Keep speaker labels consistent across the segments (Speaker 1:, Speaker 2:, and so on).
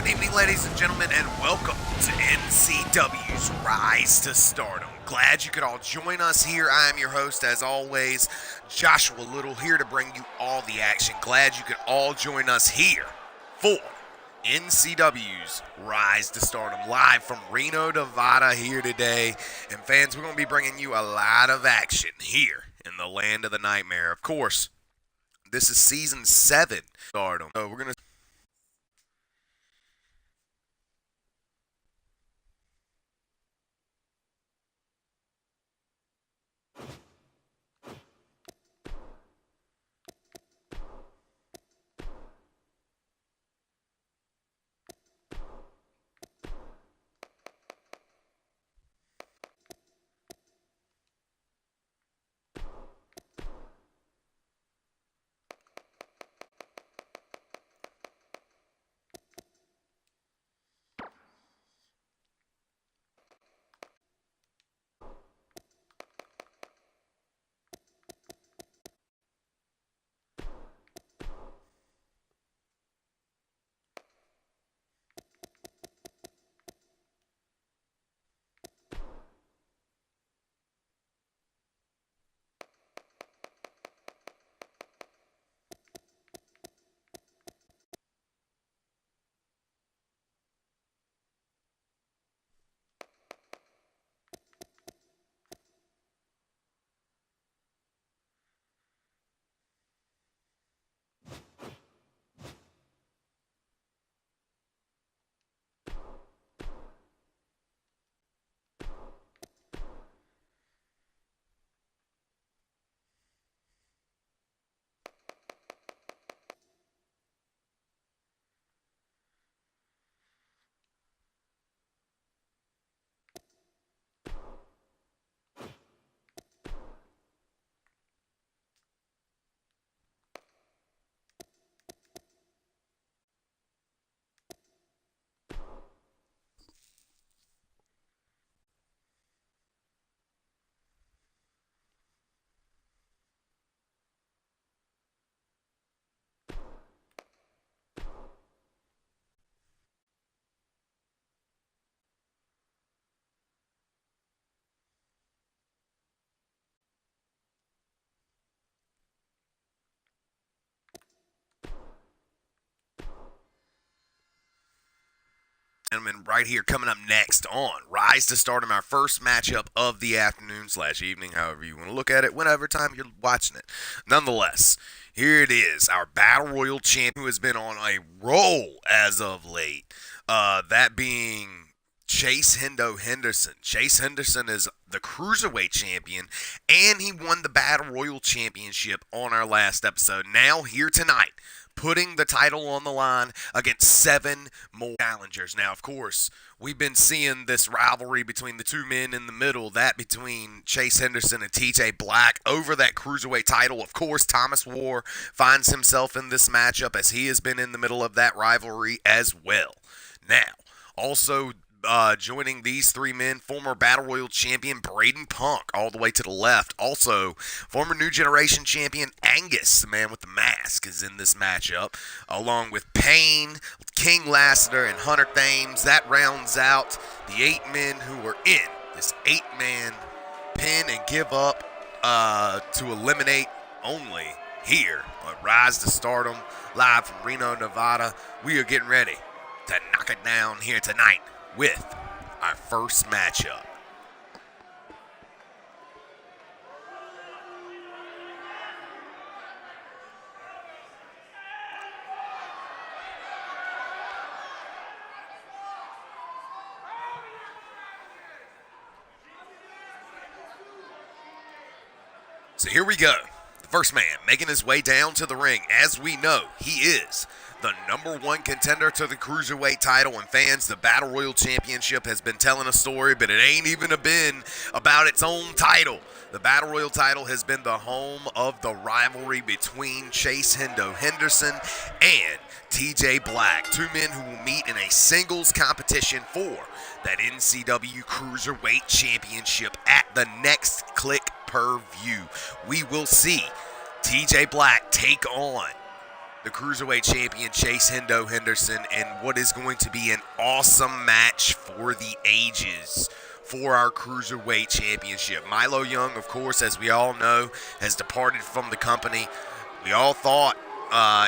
Speaker 1: Good evening, ladies and gentlemen, and welcome to NCW's Rise to Stardom. Glad you could all join us here. I am your host, as always, Joshua Little, here to bring you all the action. Glad you could all join us here for NCW's Rise to Stardom, live from Reno, Nevada here today. And fans, we're going to be bringing you a lot of action here in the land of the nightmare. Of course, this is Season 7 Stardom. So we're going to gentlemen, right here coming up next on Rise to Stardom, our first matchup of the afternoon / evening, however you want to look at it, whenever time you're watching it. Nonetheless, here it is, our Battle Royal champion who has been on a roll as of late. That being Chase Henderson. Chase Henderson is the Cruiserweight champion, and he won the Battle Royal championship on our last episode. Now, here tonight, putting the title on the line against 7 more challengers. Now, of course, we've been seeing this rivalry between the two men in the middle, that between Chase Henderson and TJ Black over that Cruiserweight title. Of course, Thomas War finds himself in this matchup as he has been in the middle of that rivalry as well. Now, also joining these 3 men, former Battle Royal champion Braden Punk, all the way to the left. Also, former New Generation champion Angus, the man with the mask, is in this matchup, along with Payne, King Lassiter, and Hunter Thames. That rounds out the 8 men who are in this 8-man pin and give up to eliminate only here on Rise to Stardom, live from Reno, Nevada. We are getting ready to knock it down here tonight with our first matchup. So here we go. The first man making his way down to the ring. As we know, he is the #1 contender to the Cruiserweight title. And fans, the Battle Royal Championship has been telling a story, but it ain't even been about its own title. The Battle Royal title has been the home of the rivalry between Chase Henderson and TJ Black. 2 men who will meet in a singles competition for that NCW Cruiserweight Championship at the next Click per View. We will see TJ Black take on the Cruiserweight Champion Chase Hendo Henderson in what is going to be an awesome match for the ages for our Cruiserweight Championship. Milo Young, of course, as we all know, has departed from the company. We all thought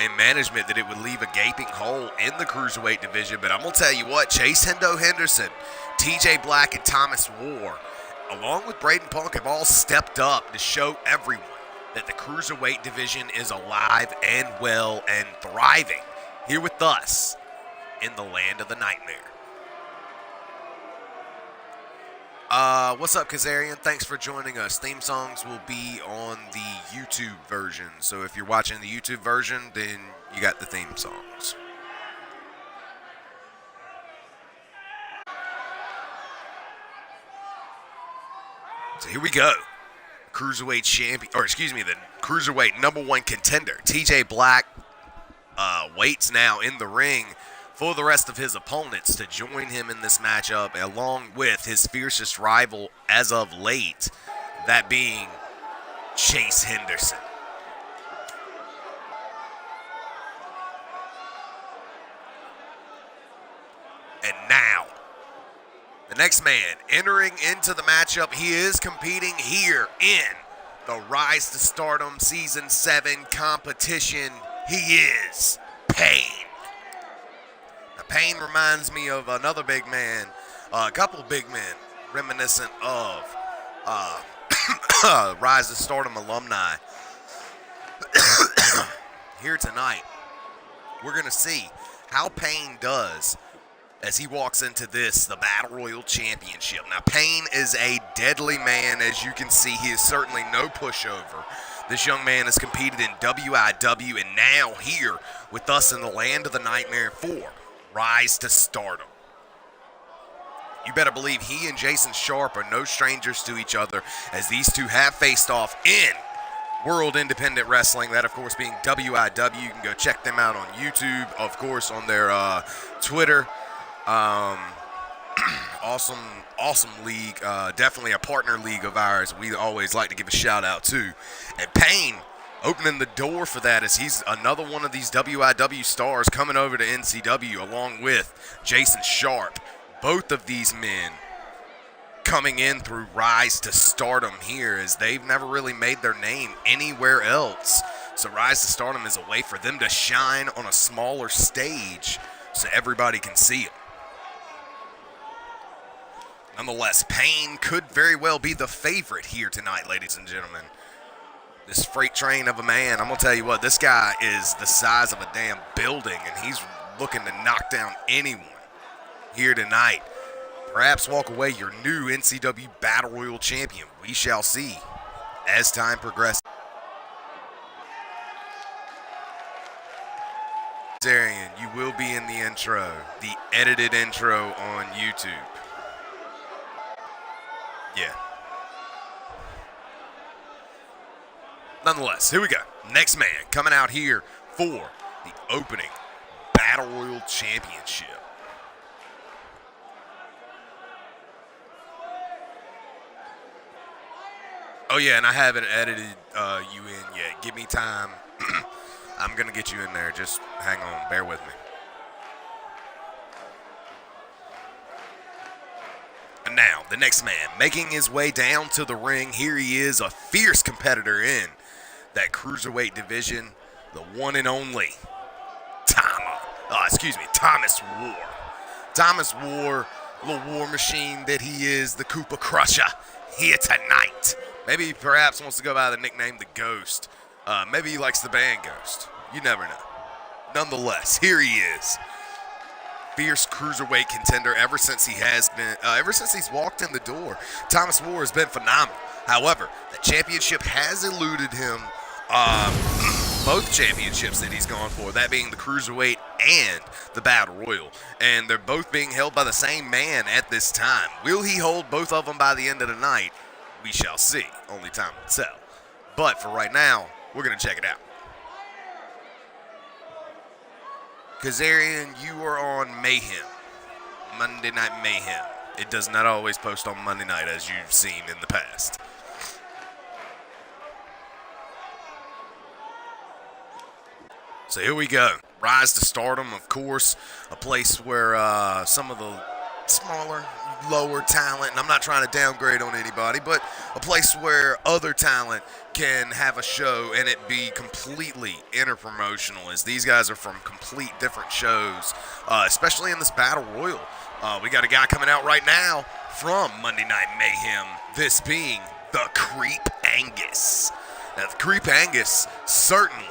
Speaker 1: in management that it would leave a gaping hole in the Cruiserweight division, but I'm going to tell you what, Chase Hendo Henderson, TJ Black, and Thomas War, along with Braden Punk, have all stepped up to show everyone that the Cruiserweight division is alive and well and thriving here with us in the land of the nightmare. What's up, Kazarian? Thanks for joining us. Theme songs will be on the YouTube version. So if you're watching the YouTube version, then you got the theme songs. So here we go. Cruiserweight champion, or excuse me, the Cruiserweight #1 contender, TJ Black, waits now in the ring for the rest of his opponents to join him in this matchup, along with his fiercest rival as of late, that being Chase Henderson. And now, the next man entering into the matchup, he is competing here in the Rise to Stardom Season 7 competition. He is Pain. Now, Pain reminds me of another big man, a couple big men, reminiscent of Rise to Stardom alumni. Here tonight, we're going to see how Pain does as he walks into this, the Battle Royal Championship. Now, Pain is a deadly man, as you can see. He is certainly no pushover. This young man has competed in WIW and now here with us in the land of the nightmare for Rise to Stardom. You better believe he and Jason Sharp are no strangers to each other, as these two have faced off in World Independent Wrestling, that of course being WIW. You can go check them out on YouTube, of course on their Twitter. Awesome league, definitely a partner league of ours. We always like to give a shout out to. And Pain opening the door for that, as he's another one of these WIW stars coming over to NCW along with Jason Sharp. Both of these men coming in through Rise to Stardom here, as they've never really made their name anywhere else. So Rise to Stardom is a way for them to shine on a smaller stage so everybody can see them. Nonetheless, Pain could very well be the favorite here tonight, ladies and gentlemen. This freight train of a man, I'm going to tell you what, this guy is the size of a damn building, and he's looking to knock down anyone here tonight. Perhaps walk away your new NCW Battle Royal Champion. We shall see as time progresses. Darian, you will be in the intro, the edited intro on YouTube. Yeah. Nonetheless, here we go. Next man coming out here for the opening Battle Royal Championship. Oh yeah, and I haven't edited you in yet. Give me time. I'm going to get you in there. Just hang on. Bear with me. And now, the next man, making his way down to the ring. Here he is, a fierce competitor in that Cruiserweight division. The one and only Thomas War. Thomas War, the war machine that he is, the Koopa Crusher, here tonight. Maybe he perhaps wants to go by the nickname The Ghost. Maybe he likes the band Ghost. You never know. Nonetheless, here he is. Fierce Cruiserweight contender ever since he's walked in the door. Thomas War has been phenomenal. However, the championship has eluded him. Both championships that he's gone for, that being the Cruiserweight and the Battle Royal. And they're both being held by the same man at this time. Will he hold both of them by the end of the night? We shall see. Only time will tell. But for right now, we're going to check it out. Kazarian, you are on Mayhem. Monday Night Mayhem. It does not always post on Monday night, as you've seen in the past. So here we go. Rise to Stardom, of course, a place where some of the smaller, lower talent, and I'm not trying to downgrade on anybody, but a place where other talent can have a show and it be completely interpromotional, as these guys are from complete different shows, especially in this Battle Royal. We got a guy coming out right now from Monday Night Mayhem, this being the Creep Angus. Now, the Creep Angus certainly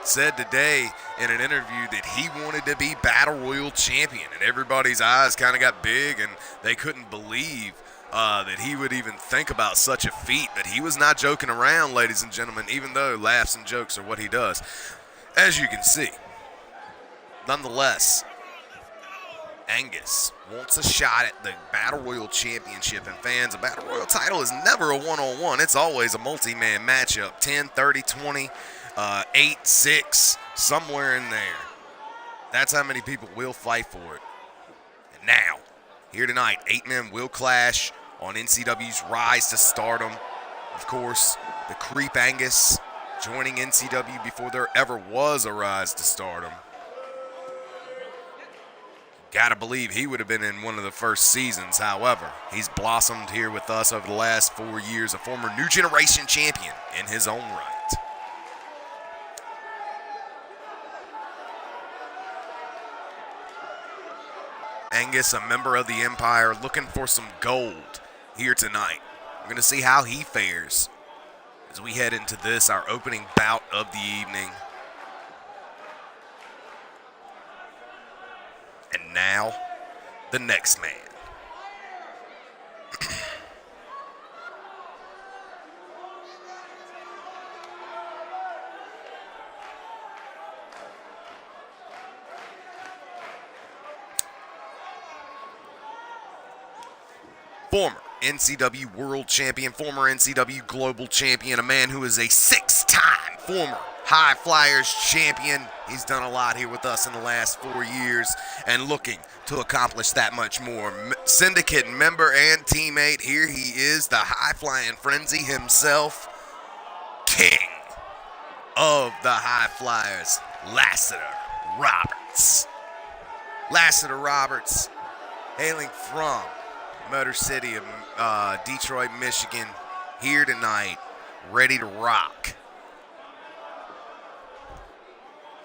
Speaker 1: said today in an interview that he wanted to be Battle Royal champion, and everybody's eyes kind of got big and they couldn't believe that he would even think about such a feat. But he was not joking around, ladies and gentlemen, even though laughs and jokes are what he does, as you can see. Nonetheless, Angus wants a shot at the Battle Royal Championship, and fans, a Battle Royal title is never a one-on-one. It's always a multi-man matchup, 10, 30, 20, 8, 6, somewhere in there. That's how many people will fight for it. And now, here tonight, 8 men will clash on NCW's Rise to Stardom. Of course, the Creep Angus joining NCW before there ever was a Rise to Stardom. Gotta believe he would have been in one of the first seasons. However, he's blossomed here with us over the last 4 years, a former New Generation champion in his own right. Angus, a member of the Empire, looking for some gold here tonight. We're going to see how he fares as we head into this, our opening bout of the evening. And now, the next man. Former NCW World Champion, former NCW Global Champion, a man who is a 6-time former High Flyers champion. He's done a lot here with us in the last 4 years and looking to accomplish that much more. Syndicate member and teammate, here he is, the High Flying Frenzy himself, King of the High Flyers, Lassiter Roberts. Lassiter Roberts, hailing from Motor City of Detroit, Michigan, here tonight, ready to rock.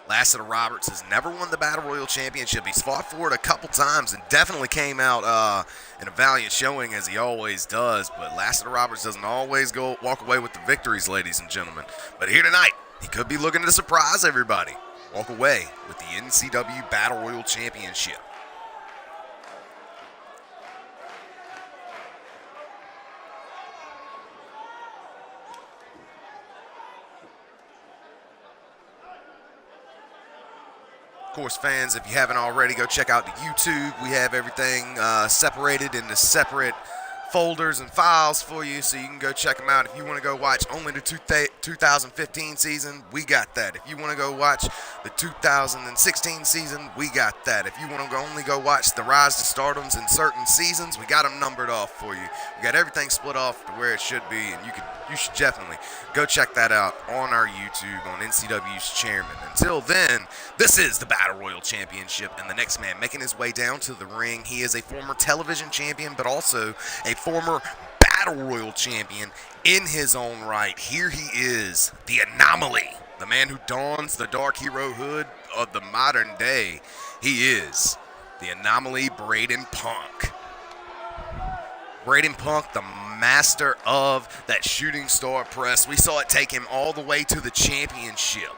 Speaker 1: Lassiter Roberts has never won the Battle Royal Championship. He's fought for it a couple times and definitely came out in a valiant showing, as he always does. But Lassiter Roberts doesn't always walk away with the victories, ladies and gentlemen. But here tonight, he could be looking to surprise everybody. Walk away with the NCW Battle Royal Championship. Of course, fans, if you haven't already, go check out the YouTube. We have everything separated into separate folders and files for you, so you can go check them out. If you want to go watch only the 2015 season, we got that. If you want to go watch the 2016 season, we got that. If you want to only go watch the Rise to Stardoms in certain seasons, we got them numbered off for you. We got everything split off to where it should be, and you should definitely go check that out on our YouTube on NCW's Chairman. Until then, this is the Battle Royal Championship, and the next man making his way down to the ring, he is a former television champion, but also a former Battle Royal champion in his own right. Here he is, the Anomaly, the man who dons the dark hero hood of the modern day. He is the Anomaly, Braden Punk. Braden Punk, the master of that shooting star press. We saw it take him all the way to the championship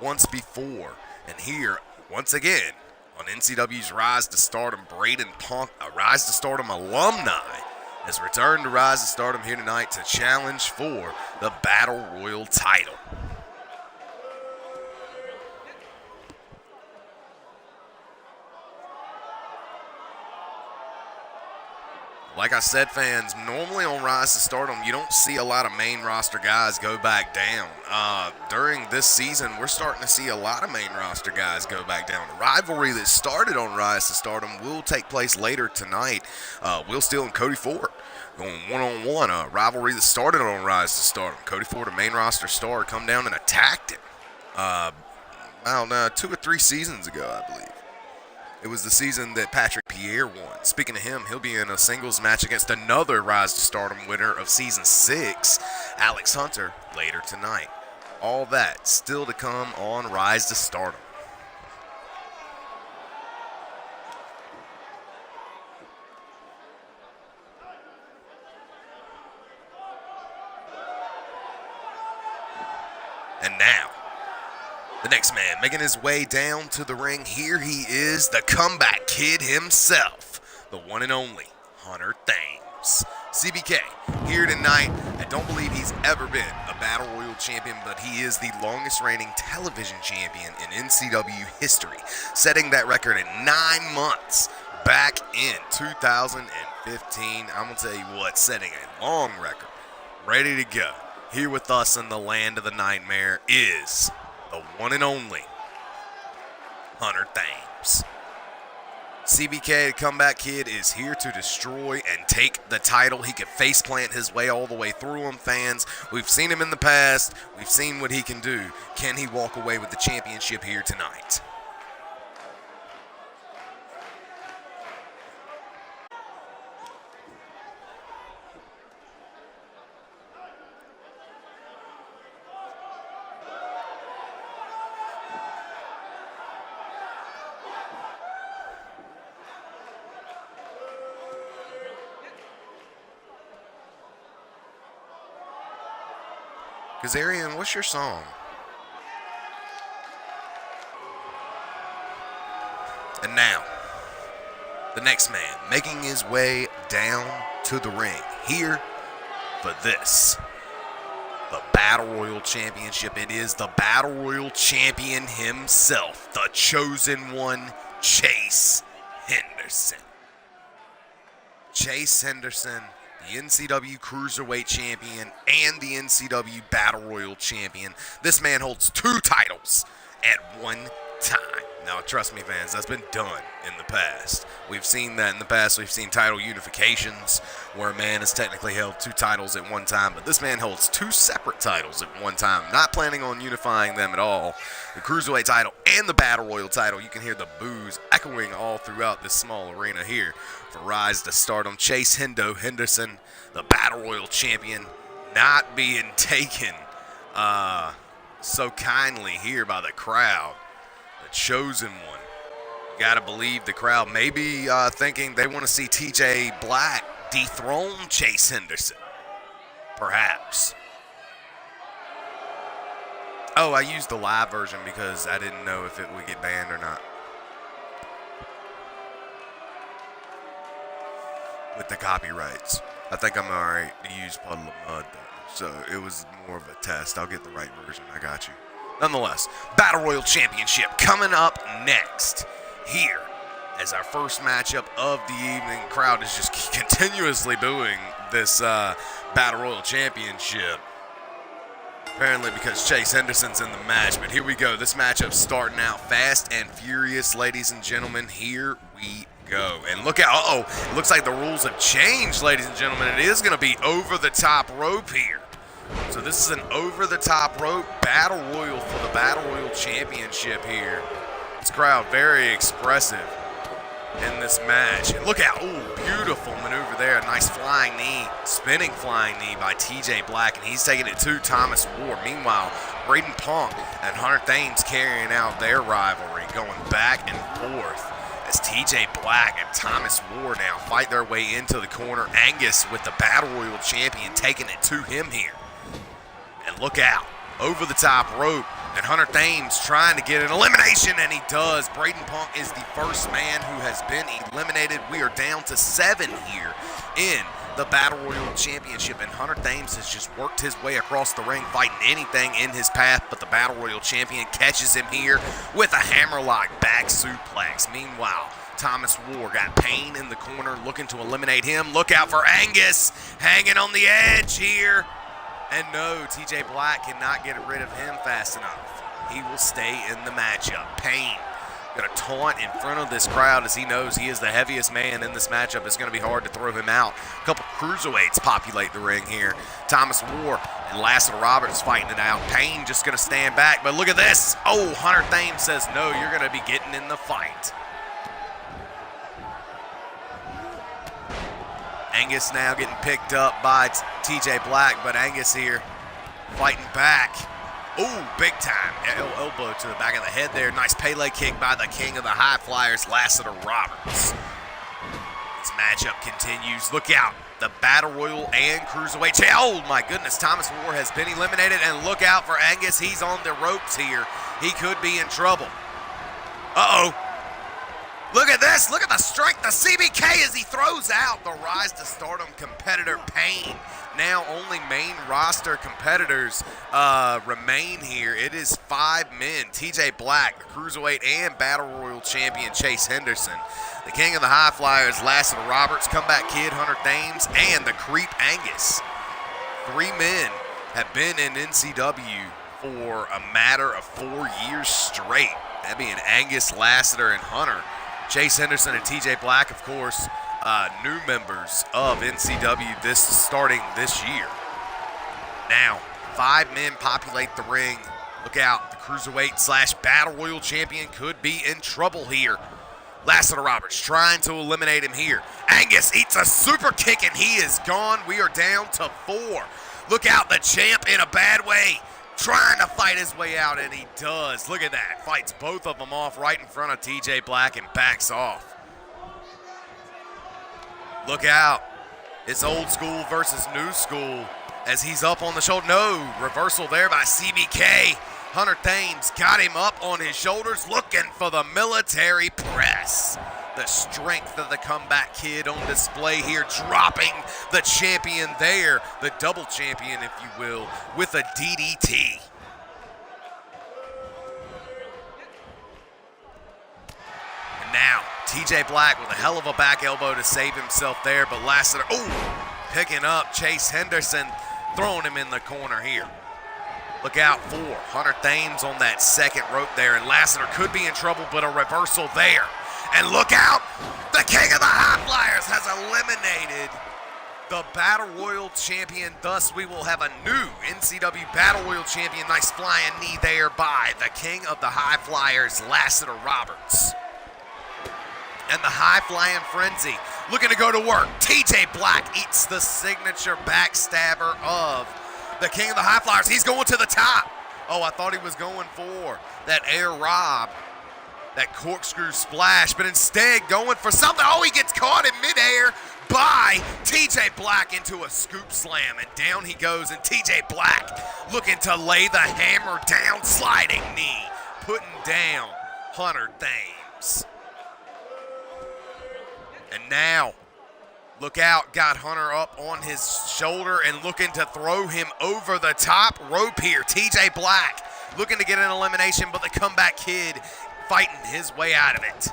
Speaker 1: once before. And here, once again, on NCW's Rise to Stardom, Braden Punk, a Rise to Stardom alumni, has returned to Rise to Stardom here tonight to challenge for the Battle Royal title. Like I said, fans, normally on Rise to Stardom, you don't see a lot of main roster guys go back down. During this season, we're starting to see a lot of main roster guys go back down. The rivalry that started on Rise to Stardom will take place later tonight. Will Steele and Cody Ford going one-on-one. A rivalry that started on Rise to Stardom. Cody Ford, a main roster star, come down and attacked him. I don't know, 2 or 3 seasons ago, I believe. It was the season that Patrick Pierre won. Speaking of him, he'll be in a singles match against another Rise to Stardom winner of Season 6, Alex Hunter, later tonight. All that still to come on Rise to Stardom. And now, the next man making his way down to the ring. Here he is, the comeback kid himself, the one and only Hunter Thames. CBK here tonight. I don't believe he's ever been a Battle Royal champion, but he is the longest reigning television champion in NCW history, setting that record in 9 months back in 2015. I'm going to tell you what, setting a long record, ready to go. Here with us in the land of the nightmare is the one and only Hunter Thames. CBK, the comeback kid, is here to destroy and take the title. He could faceplant his way all the way through them, fans. We've seen him in the past. We've seen what he can do. Can he walk away with the championship here tonight? Kazarian, what's your song? And now, the next man making his way down to the ring here for this, the Battle Royal Championship. It is the Battle Royal Champion himself, the chosen one, Chase Henderson. Chase Henderson, the NCW Cruiserweight Champion and the NCW Battle Royal Champion. This man holds 2 titles at one time. Now, trust me, fans, that's been done in the past. We've seen that in the past. We've seen title unifications where a man has technically held 2 titles at one time, but this man holds 2 separate titles at one time. Not planning on unifying them at all. The Cruiserweight title and the Battle Royal title. You can hear the boos echoing all throughout this small arena here for Rise to Stardom. Chase Henderson, the Battle Royal Champion, not being taken so kindly here by the crowd. The chosen one. You gotta believe the crowd may be thinking they want to see TJ Black dethrone Chase Henderson. Perhaps. Oh, I used the live version because I didn't know if it would get banned or not. With the copyrights. I think I'm alright to use Puddle of Mud though. So it was more of a test. I'll get the right version. I got you. Nonetheless, Battle Royal Championship coming up next here as our first matchup of the evening. Crowd is just continuously booing this Battle Royal Championship. Apparently because Chase Henderson's in the match. But here we go. This matchup's starting out fast and furious, ladies and gentlemen. Here we go. And look out. Uh-oh. It looks like the rules have changed, ladies and gentlemen. It is going to be over the top rope here. So this is an over-the-top rope Battle Royal for the Battle Royal Championship here. This crowd very expressive in this match. And look out. Ooh, beautiful maneuver there. A nice flying knee, spinning flying knee by TJ Black, and he's taking it to Thomas Ward. Meanwhile, Braden Punk and Hunter Thames carrying out their rivalry, going back and forth as TJ Black and Thomas Ward now fight their way into the corner. Angus with the Battle Royal Champion taking it to him here. And look out, over the top rope, and Hunter Thames trying to get an elimination, and he does. Braden Punk is the first man who has been eliminated. We are down to 7 here in the Battle Royal Championship, and Hunter Thames has just worked his way across the ring, fighting anything in his path, but the Battle Royal Champion catches him here with a hammerlock back suplex. Meanwhile, Thomas Ward got Payne in the corner, looking to eliminate him. Look out for Angus, hanging on the edge here. And no, TJ Black cannot get rid of him fast enough. He will stay in the matchup. Payne Going to taunt in front of this crowd as he knows he is the heaviest man in this matchup. It's going to be hard to throw him out. A couple cruiserweights populate the ring here. Thomas War and Lassiter Roberts fighting it out. Payne just going to stand back, but look at this. Oh, Hunter Thames says no, you're going to be getting in the fight. Angus now getting picked up by TJ Black, but Angus here fighting back. Ooh, big time. Elbow to the back of the head there. Nice Pele kick by the king of the high flyers, Lassiter Roberts. This matchup continues. Look out. The Battle Royal and Cruiserweight. Oh, my goodness. Thomas War has been eliminated. And look out for Angus. He's on the ropes here. He could be in trouble. Uh-oh. Look at this. Look at the strength of CBK as he throws out the Rise to Stardom competitor Payne. Now only main roster competitors remain here. It is 5 men. TJ Black, the Cruiserweight and Battle Royal champion Chase Henderson. The king of the high flyers, Lassiter Roberts, Comeback Kid, Hunter Thames, and the Creep Angus. 3 men have been in NCW for a matter of 4 years straight. That being Angus, Lassiter, and Hunter. Chase Henderson and TJ Black, of course, new members of NCW starting this year. Now, 5 men populate the ring. Look out, the Cruiserweight / Battle Royal champion could be in trouble here. Lassiter Roberts trying to eliminate him here. Angus eats a super kick and he is gone. We are down to 4. Look out, the champ in a bad way. Trying to fight his way out, and he does. Look at that. Fights both of them off right in front of TJ Black and backs off. Look out. It's old school versus new school as he's up on the shoulder. No, reversal there by CBK. Hunter Thames got him up on his shoulders looking for the military press. The strength of the Comeback Kid on display here, dropping the champion there, the double champion, if you will, with a DDT. And now, TJ Black with a hell of a back elbow to save himself there, but Lassiter, picking up Chase Henderson, throwing him in the corner here. Look out for Hunter Thames on that second rope there, and Lassiter could be in trouble, but a reversal there. And look out, the king of the high flyers has eliminated the Battle Royal champion. Thus, we will have a new NCW Battle Royal champion. Nice flying knee there by the king of the high flyers, Lassiter Roberts. And the high flying frenzy looking to go to work. TJ Black eats the signature backstabber of the king of the high flyers. He's going to the top. Oh, I thought he was going for that air rob. That corkscrew splash, but instead going for something. Oh, he gets caught in midair by TJ Black into a scoop slam, and down he goes, and TJ Black looking to lay the hammer down, sliding knee, putting down Hunter Thames. And now, look out, got Hunter up on his shoulder and looking to throw him over the top rope here. TJ Black looking to get an elimination, but the Comeback Kid fighting his way out of it.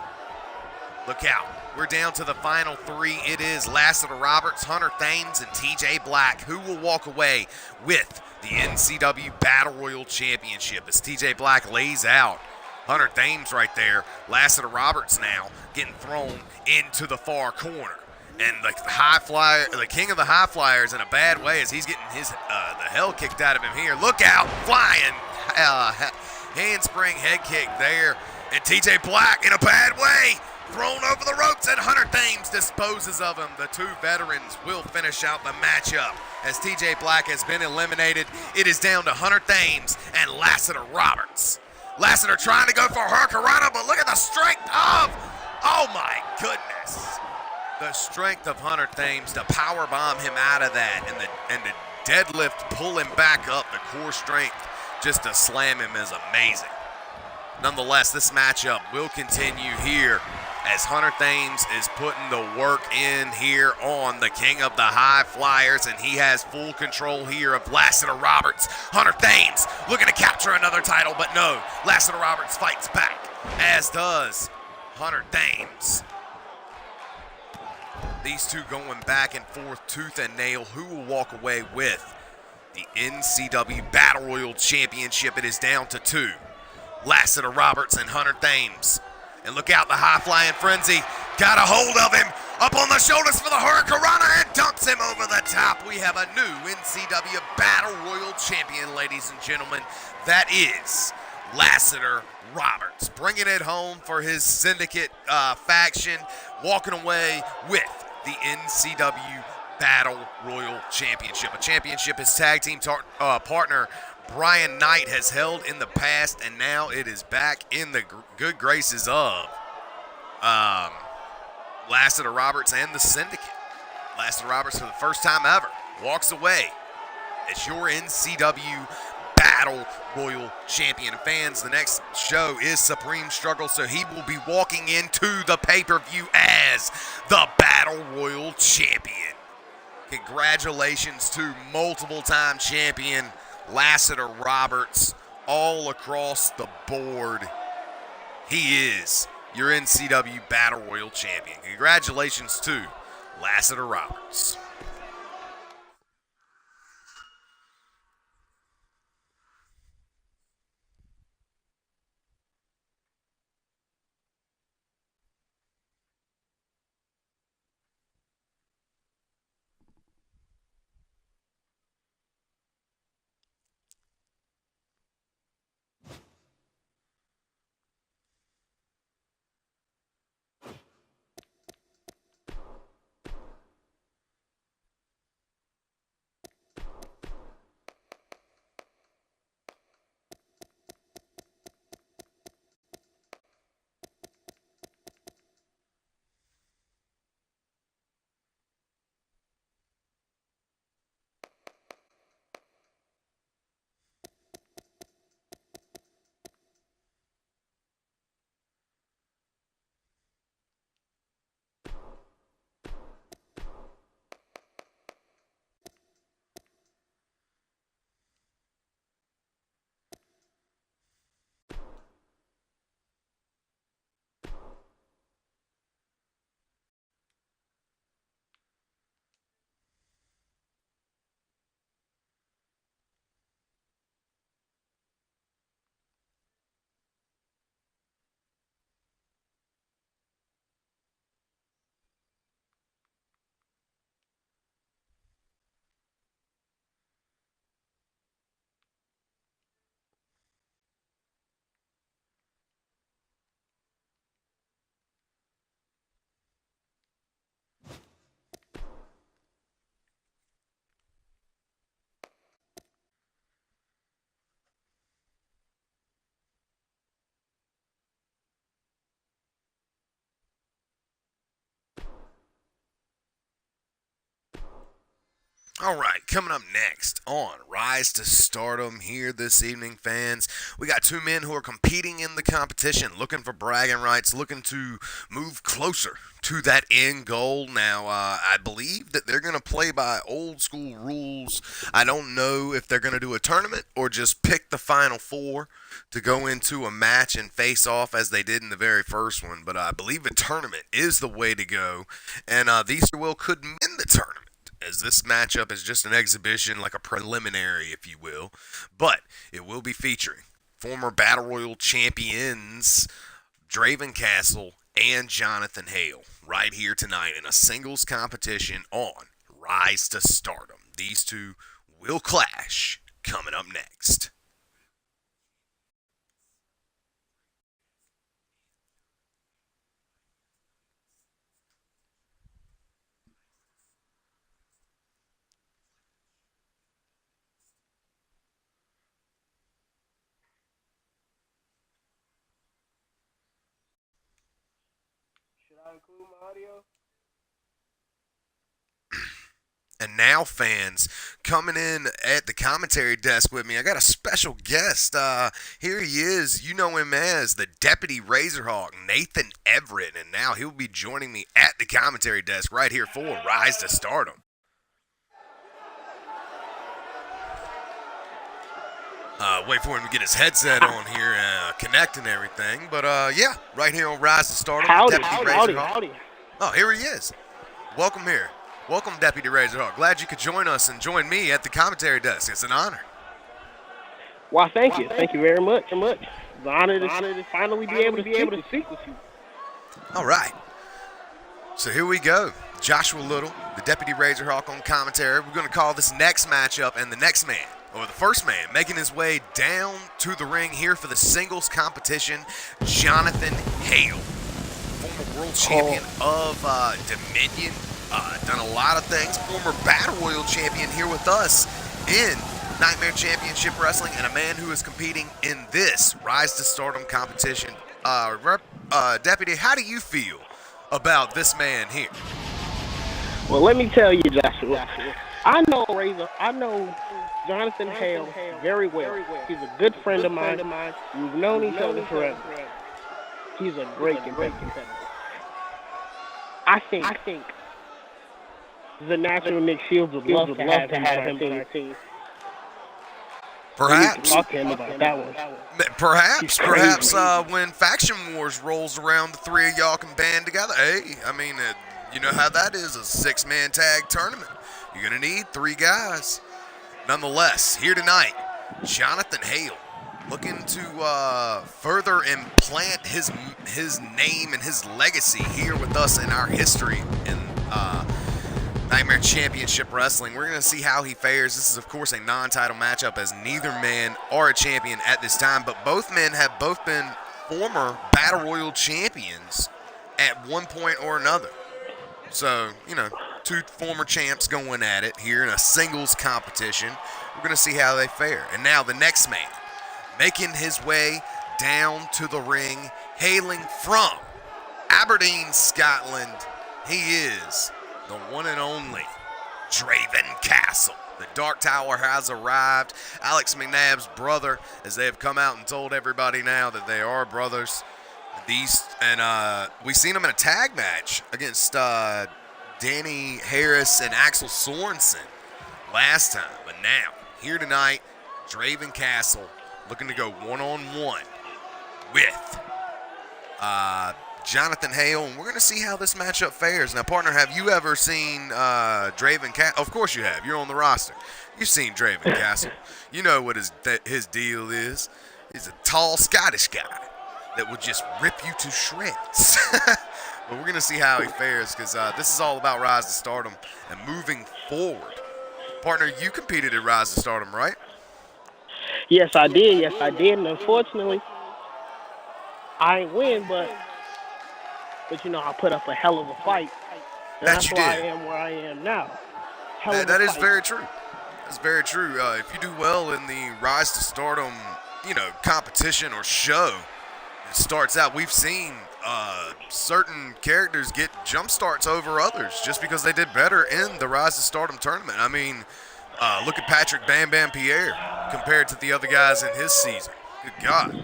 Speaker 1: Look out. We're down to the final 3. It is Lassiter Roberts, Hunter Thames, and TJ Black who will walk away with the NCW Battle Royal Championship as TJ Black lays out Hunter Thames right there. Lassiter Roberts now getting thrown into the far corner. And the high flyer, the king of the high flyers in a bad way as he's getting his the hell kicked out of him here. Look out, flying handspring head kick there. And TJ Black in a bad way, thrown over the ropes, and Hunter Thames disposes of him. The 2 veterans will finish out the matchup as TJ Black has been eliminated. It is down to Hunter Thames and Lassiter Roberts. Lassiter trying to go for Hurricanrana, but look at the strength of, oh my goodness. The strength of Hunter Thames to power bomb him out of that, and the deadlift pull him back up. The core strength just to slam him is amazing. Nonetheless, this matchup will continue here as Hunter Thames is putting the work in here on the king of the high flyers, and he has full control here of Lassiter Roberts. Hunter Thames looking to capture another title, but no, Lassiter Roberts fights back, as does Hunter Thames. These two going back and forth, tooth and nail. Who will walk away with the NCW Battle Royal Championship? It is down to 2. Lassiter Roberts and Hunter Thames. And look out, the high-flying Frenzy got a hold of him. Up on the shoulders for the Hurricanrana and dumps him over the top. We have a new NCW Battle Royal Champion, ladies and gentlemen. That is Lassiter Roberts, bringing it home for his Syndicate faction, walking away with the NCW Battle Royal Championship, a championship his tag team partner Brian Knight has held in the past, and now it is back in the good graces of Lassiter Roberts and the Syndicate. Lassiter Roberts, for the first time ever, walks away as your NCW Battle Royal Champion. Fans, the next show is Supreme Struggle, so he will be walking into the pay-per-view as the Battle Royal Champion. Congratulations to multiple-time champion Lassiter Roberts all across the board. He is your NCW Battle Royal Champion. Congratulations to Lassiter Roberts. All right, coming up next on Rise to Stardom here this evening, fans, we got two men who are competing in the competition, looking for bragging rights, looking to move closer to that end goal. Now, I believe that they're going to play by old school rules. I don't know if they're going to do a tournament or just pick the final four to go into a match and face off as they did in the very first one, but I believe a tournament is the way to go, and these two could win the tournament, as this matchup is just an exhibition, like a preliminary, if you will. But it will be featuring former Battle Royal champions Draven Castle and Jonathan Hale right here tonight in a singles competition on Rise to Stardom. These two will clash coming up next.
Speaker 2: Include my audio.
Speaker 1: And now, fans, coming in at the commentary desk with me, I got a special guest. Here he is. You know him as the Deputy Razorhawk, Nathan Everett, and now he'll be joining me at the commentary desk right here for Rise to Stardom. Wait for him to get his headset on here, connect and everything. But, yeah, right here on Rise to Stardom.
Speaker 2: Howdy.
Speaker 1: Oh, here he is. Welcome here. Welcome, Deputy Razorhawk. Glad you could join us and join me at the commentary desk. It's an honor.
Speaker 2: Well, thank you. Thank you very much. It's an honor to finally be able to speak with you.
Speaker 1: All right. So here we go. Joshua Little, the Deputy Razorhawk on commentary. We're going to call this next matchup, and the next man, or the first man, making his way down to the ring here for the singles competition, Jonathan Hale, former world champion of Dominion, done a lot of things, former Battle Royal champion here with us in Nightmare Championship Wrestling, and a man who is competing in this Rise to Stardom competition. Deputy, how do you feel about this man here?
Speaker 2: Well, let me tell you, Joshua. I know Jonathan Hale very well. He's a good friend of mine. We've known each other forever. He's a great competitor. I think the natural Nick Shields would love to have him on our team.
Speaker 1: Perhaps.
Speaker 2: Talk to him about that one.
Speaker 1: Perhaps when Faction Wars rolls around, the three of y'all can band together. Hey, I mean, you know how that is, a six-man tag tournament. You're going to need three guys. Nonetheless, here tonight, Jonathan Hale looking to further implant his name and his legacy here with us in our history in Nightmare Championship Wrestling. We're going to see how he fares. This is, of course, a non-title matchup as neither man are a champion at this time, but both men have both been former Battle Royal champions at one point or another. So, you know, two former champs going at it here in a singles competition. We're going to see how they fare. And now the next man, making his way down to the ring, hailing from Aberdeen, Scotland, he is the one and only Draven Castle. The Dark Tower has arrived. Alex McNabb's brother, as they have come out and told everybody now that they are brothers. We seen them in a tag match against Danny Harris and Axel Sorensen last time. But now, here tonight, Draven Castle looking to go one-on-one with Jonathan Hale, and we're going to see how this matchup fares. Now, partner, have you ever seen Draven Castle? Of course you have. You're on the roster. You've seen Draven Castle. You know what his deal is. He's a tall Scottish guy that will just rip you to shreds. But we're going to see how he fares because this is all about Rise to Stardom and moving forward. Partner, you competed at Rise to Stardom, right?
Speaker 2: Yes, I did. And unfortunately, I ain't win, but you know, I put up a hell of a fight. And that's why I am where I am now.
Speaker 1: That is very true. That's very true. If you do well in the Rise to Stardom, you know, competition or show, it starts out. We've seen certain characters get jump starts over others just because they did better in the Rise to Stardom tournament. I mean, look at Patrick Bam Bam Pierre compared to the other guys in his season. Good God.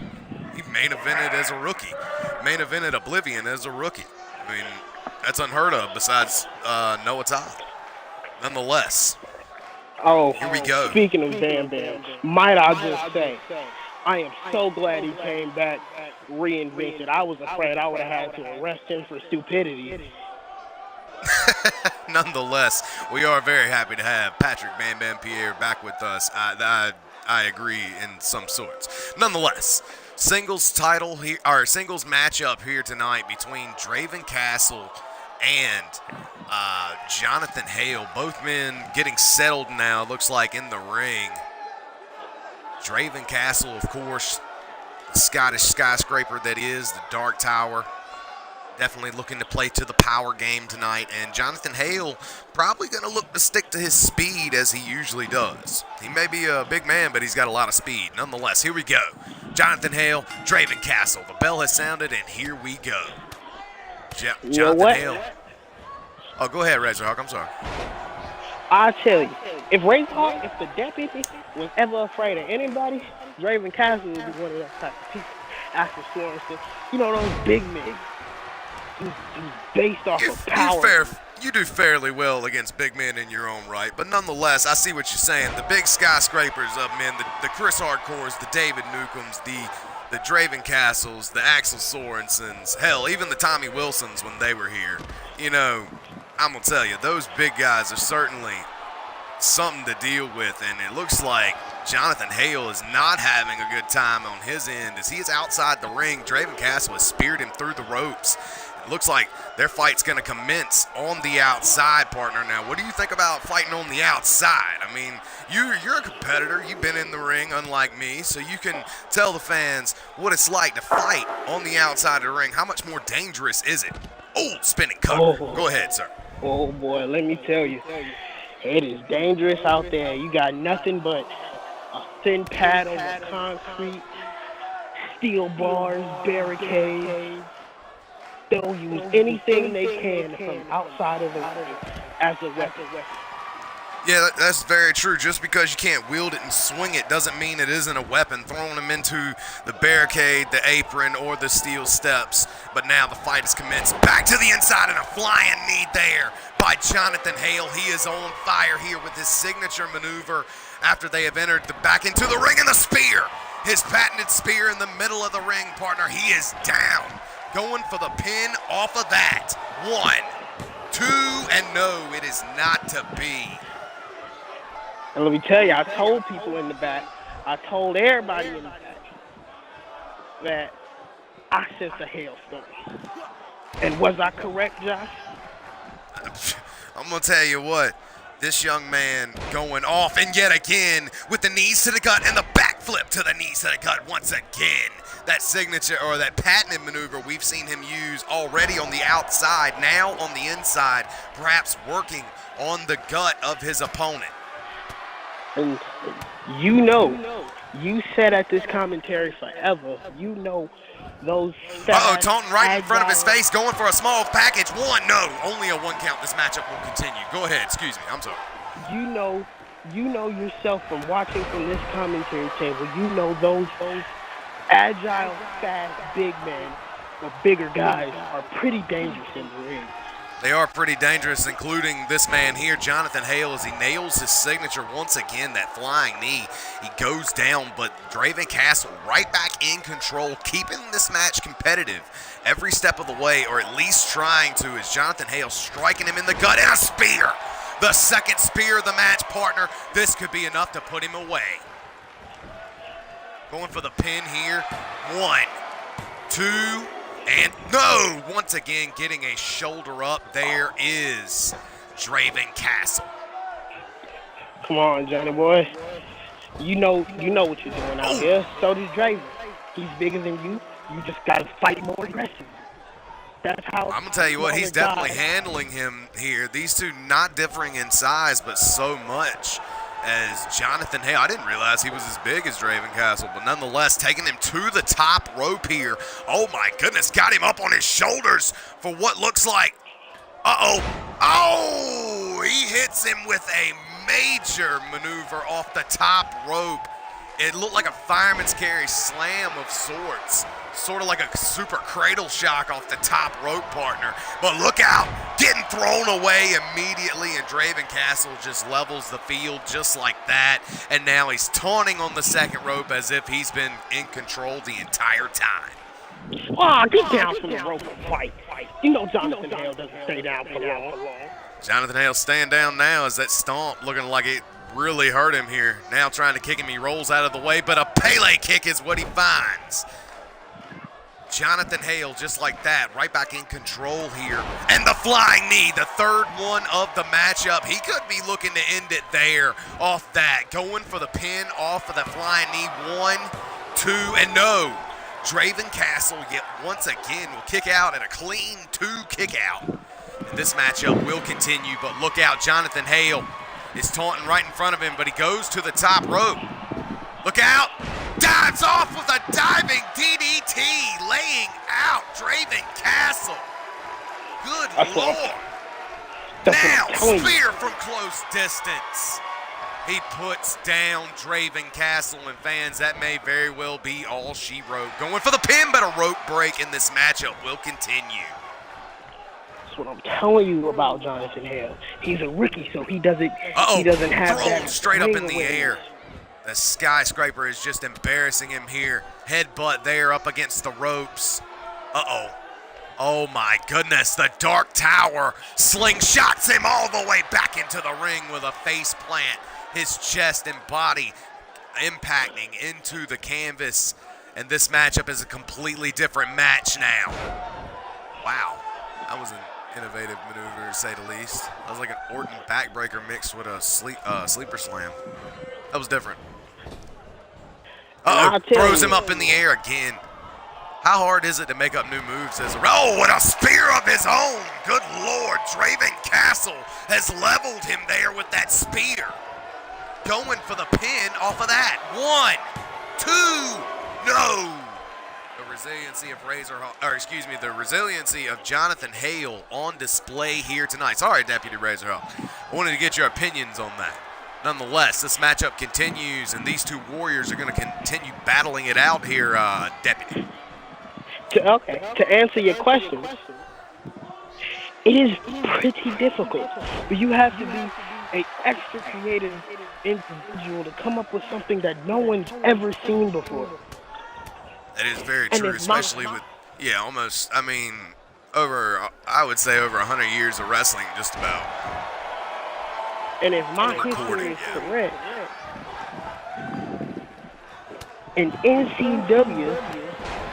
Speaker 1: He main evented as a rookie. Main evented Oblivion as a rookie. I mean, that's unheard of besides Noah Todd. Nonetheless, here we go.
Speaker 2: Speaking of Bam Bam, might I just say, I am so glad he came back reinvented. I was afraid I would have had to arrest him for stupidity.
Speaker 1: Nonetheless, we are very happy to have Patrick Bam Bam Pierre back with us. I agree in some sorts. Nonetheless, singles matchup here tonight between Draven Castle and Jonathan Hale. Both men getting settled now, looks like, in the ring. Draven Castle, of course, the Scottish skyscraper that is, the Dark Tower. Definitely looking to play to the power game tonight. And Jonathan Hale probably going to look to stick to his speed as he usually does. He may be a big man, but he's got a lot of speed. Nonetheless, here we go. Jonathan Hale, Draven Castle. The bell has sounded, and here we go. Jonathan Hale. Oh, go ahead, Razorhawk. I'm sorry.
Speaker 2: I tell you, if the deputy was ever afraid of anybody, Draven Castle would be one of those type of people. After Sorensen, you know, those big men. He's based off of power.
Speaker 1: You do fairly well against big men in your own right, but nonetheless, I see what you're saying. The big skyscrapers of men, the Chris Hardcores, the David Newcombs, the Draven Castles, the Axel Sorensens, hell, even the Tommy Wilsons when they were here. You know, I'm going to tell you, those big guys are certainly something to deal with, and it looks like Jonathan Hale is not having a good time on his end as he is outside the ring. Draven Castle has speared him through the ropes. It looks like their fight's going to commence on the outside, partner. Now, what do you think about fighting on the outside? I mean, you're a competitor. You've been in the ring, unlike me, so you can tell the fans what it's like to fight on the outside of the ring. How much more dangerous is it? Oh, spinning cutter.
Speaker 2: Oh.
Speaker 1: Go ahead, sir.
Speaker 2: Oh, boy, let me tell you. It is dangerous out there. You got nothing but a thin pad over concrete, steel bars, barricades. They'll use anything they can from outside of the ring as a weapon.
Speaker 1: Yeah, that's very true. Just because you can't wield it and swing it doesn't mean it isn't a weapon. Throwing them into the barricade, the apron, or the steel steps. But now the fight is commenced. Back to the inside and a flying knee there by Jonathan Hale. He is on fire here with his signature maneuver after they have entered back into the ring, and the spear. His patented spear in the middle of the ring, partner. He is down. Going for the pin off of that. 1, 2, and no, it is not to be.
Speaker 2: And let me tell you, I told people in the back, I told everybody in the back that I sensed a hailstorm. And was I correct, Josh?
Speaker 1: I'm going to tell you what. This young man going off, and yet again with the knees to the gut and the backflip to the knees to the gut once again. That signature or that patented maneuver we've seen him use already on the outside, now on the inside, perhaps working on the gut of his opponent.
Speaker 2: And you said at this commentary forever, those fast,
Speaker 1: Taunton right in front of his face, going for a small package. 1, no, only a 1 count. This matchup will continue. Go ahead, excuse me, I'm sorry.
Speaker 2: You know yourself from watching from this commentary table, those agile, fast, big men or bigger guys are pretty dangerous in the ring.
Speaker 1: They are pretty dangerous, including this man here, Jonathan Hale, as he nails his signature once again, that flying knee. He goes down, but Draven Castle right back in control, keeping this match competitive every step of the way, or at least trying to, as Jonathan Hale striking him in the gut, and a spear. The second spear of the match, partner. This could be enough to put him away. Going for the pin here. 1, 2, and no! Once again, getting a shoulder up. There is Draven Castle.
Speaker 2: Come on, Johnny boy. You know what you're doing out here. So does Draven. He's bigger than you. You just gotta fight more aggressive. That's how.
Speaker 1: I'm gonna tell you what, he's definitely handling him here. These two not differing in size, but so much. As Jonathan Hale, I didn't realize he was as big as Draven Castle, but nonetheless, taking him to the top rope here. Oh my goodness, got him up on his shoulders for what looks like. Oh, he hits him with a major maneuver off the top rope. It looked like a fireman's carry slam of sorts. Sort of like a super cradle shock off the top rope, partner. But look out, getting thrown away immediately, and Draven Castle just levels the field just like that. And now he's taunting on the second rope as if he's been in control the entire time.
Speaker 2: Oh, get down from the rope and fight. You know Jonathan Hale doesn't stay down for long.
Speaker 1: Jonathan Hale staying down now as that stomp looking like it really hurt him here. Now trying to kick him, he rolls out of the way, but a Pele kick is what he finds. Jonathan Hale, just like that, right back in control here. And the flying knee, the third one of the matchup. He could be looking to end it there off that. Going for the pin off of the flying knee. 1, 2, and no. Draven Castle yet once again will kick out at a clean 2 kick out. And this matchup will continue, but look out, Jonathan Hale is taunting right in front of him, but he goes to the top rope. Look out! Dives off with a diving DDT, laying out Draven Castle. Good Lord. Now, spear from close distance. He puts down Draven Castle, and fans, that may very well be all she wrote. Going for the pin, but a rope break in this matchup will continue.
Speaker 2: That's what I'm telling you about Jonathan Hale. He's a rookie, so he doesn't have
Speaker 1: thrown
Speaker 2: that
Speaker 1: straight up in the
Speaker 2: awareness.
Speaker 1: air. The skyscraper is just embarrassing him here. Headbutt there up against the ropes. Oh my goodness, the Dark Tower slingshots him all the way back into the ring with a face plant. His chest and body impacting into the canvas. And this matchup is a completely different match now. Wow. That was an innovative maneuver, to say the least. That was like an Orton backbreaker mixed with a sleeper slam. That was different.
Speaker 2: And
Speaker 1: Uh-oh,
Speaker 2: I'll tell
Speaker 1: throws
Speaker 2: you,
Speaker 1: him up in the air again. How hard is it to make up new moves as oh, and a spear of his own. Good Lord, Draven Castle has leveled him there with that spear. Going for the pin off of that. 1, 2, no. The resiliency of the resiliency of Jonathan Hale on display here tonight. Sorry, Deputy Razorhawk. I wanted to get your opinions on that. Nonetheless, this matchup continues, and these two warriors are going to continue battling it out here, Deputy.
Speaker 2: to answer your question, it is pretty difficult, but you have to be an extra creative individual to come up with something that no one's ever seen before.
Speaker 1: That is very true, especially with, almost, I would say over 100 years of wrestling, just about.
Speaker 2: And if my history is correct, in NCW,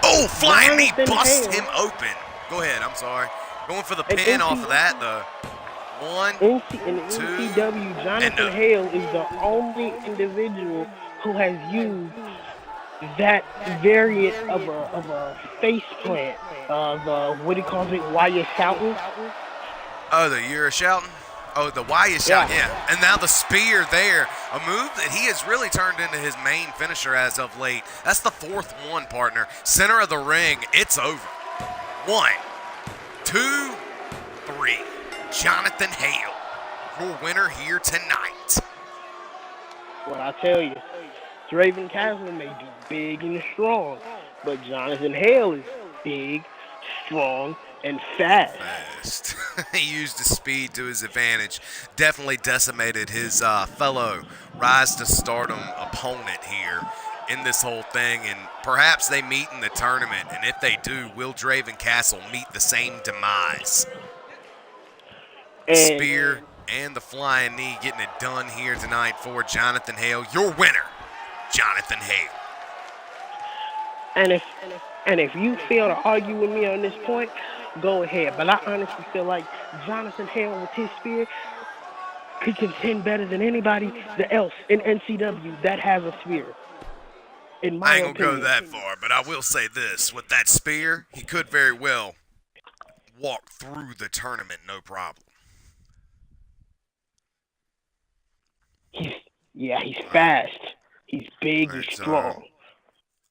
Speaker 1: oh, flying knee bust him open. Go ahead, I'm sorry. Going for the pin off of that. The 1, 2,
Speaker 2: NCW, Jonathan Hale is the only individual who has used that variant of a face plant of what he calls it, why you're shouting.
Speaker 1: Oh, the you're shouting. Oh, the why is shouting, yeah. And now the spear there, a move that he has really turned into his main finisher as of late. That's the 4th one, partner. Center of the ring, it's over. 1, 2, 3. Jonathan Hale, your winner here tonight.
Speaker 2: Well, I tell you, Draven Castle may be big and strong, but Jonathan Hale is big, strong, and fast.
Speaker 1: He used his speed to his advantage. Definitely decimated his fellow Rise to Stardom opponent here in this whole thing, and perhaps they meet in the tournament, and if they do, will Draven Castle meet the same demise? Spear and the flying knee getting it done here tonight for Jonathan Hale. Your winner, Jonathan Hale.
Speaker 2: And if you fail to argue with me on this point, go ahead. But I honestly feel like Jonathan Hale with his spear could contend better than anybody else in NCW that has a spear. In my
Speaker 1: I ain't gonna
Speaker 2: opinion.
Speaker 1: go that far, but I will say this: with that spear, he could very well walk through the tournament, no problem.
Speaker 2: He's fast. He's big and strong.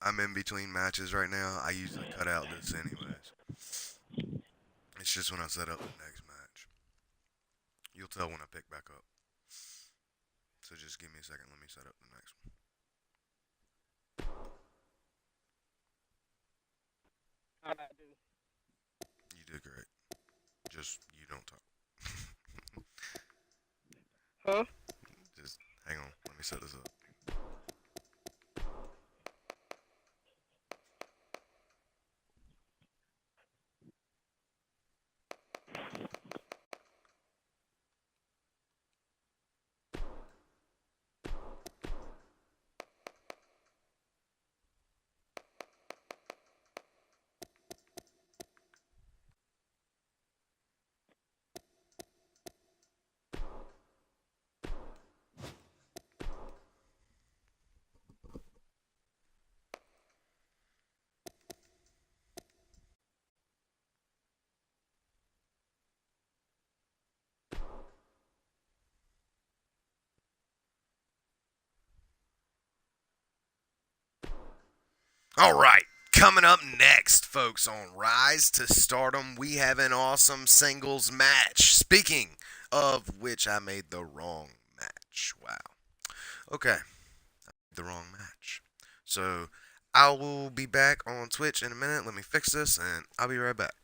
Speaker 1: I'm in between matches right now. I usually cut out this anyways. It's just when I set up the next match. You'll tell when I pick back up. So just give me a second. Let me set up the next one.
Speaker 2: How'd I do?
Speaker 1: You did great. Just, you don't talk.
Speaker 2: Huh?
Speaker 1: Just, hang on. Let me set this up. All right, coming up next, folks, on Rise to Stardom, we have an awesome singles match. Speaking of which, I made the wrong match. Wow. Okay, I made the wrong match. So I will be back on Twitch in a minute. Let me fix this, and I'll be right back.